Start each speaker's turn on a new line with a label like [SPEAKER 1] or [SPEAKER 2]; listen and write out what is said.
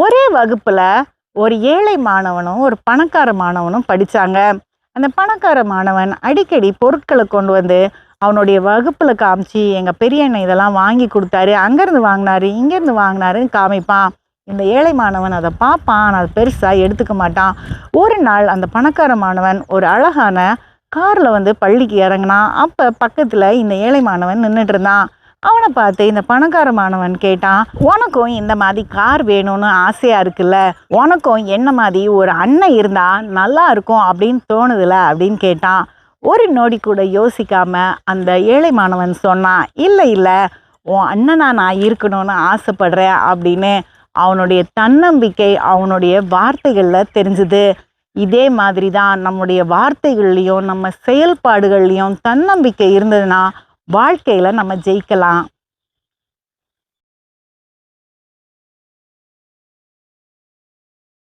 [SPEAKER 1] ஒரே வகுப்புல ஒரு ஏழை மாணவனும் ஒரு பணக்கார மாணவனும் படிச்சாங்க. அந்த பணக்கார மாணவன் அடிக்கடி பொருட்களை கொண்டு வந்து அவனுடைய வகுப்புல காமிச்சு, எங்க பெரிய அண்ணன் இதெல்லாம் வாங்கி கொடுத்தாரு, அங்கேருந்து வாங்கினாரு, இங்கேருந்து வாங்கினாருன்னு காமிப்பான். இந்த ஏழை மாணவன் அதை பார்ப்பான், ஆனால் அதை பெருசா எடுத்துக்க மாட்டான். ஒரு நாள் அந்த பணக்கார மாணவன் ஒரு அழகான கார்ல வந்து பள்ளிக்கு இறங்கினான். அப்ப பக்கத்துல இந்த ஏழை மாணவன் நின்றுட்டு இருந்தான். அவனை பார்த்து இந்த பணக்கார மாணவன் கேட்டான், உனக்கும் இந்த மாதிரி கார் வேணும்னு ஆசையா இருக்குல்ல, உனக்கும் என்ன மாதிரி ஒரு அண்ணன் இருந்தா நல்லா இருக்கும் அப்படின்னு தோணுதுல அப்படின்னு கேட்டான். ஒரு நொடி கூட யோசிக்காம அந்த ஏழை மாணவன் சொன்னான், இல்லை இல்லை, உன் அண்ணனா நான் இருக்கணும்னு ஆசைப்படுறேன் அப்படின்னு. அவனுடைய தன்னம்பிக்கை அவனுடைய வார்த்தைகளில் தெரிஞ்சுது. இதே மாதிரி தான் நம்முடைய வார்த்தைகள்லையும் நம்ம செயல்பாடுகள்லையும் தன்னம்பிக்கை இருந்ததுன்னா வாழ்க்கையில் நம்ம ஜெயிக்கலாம்.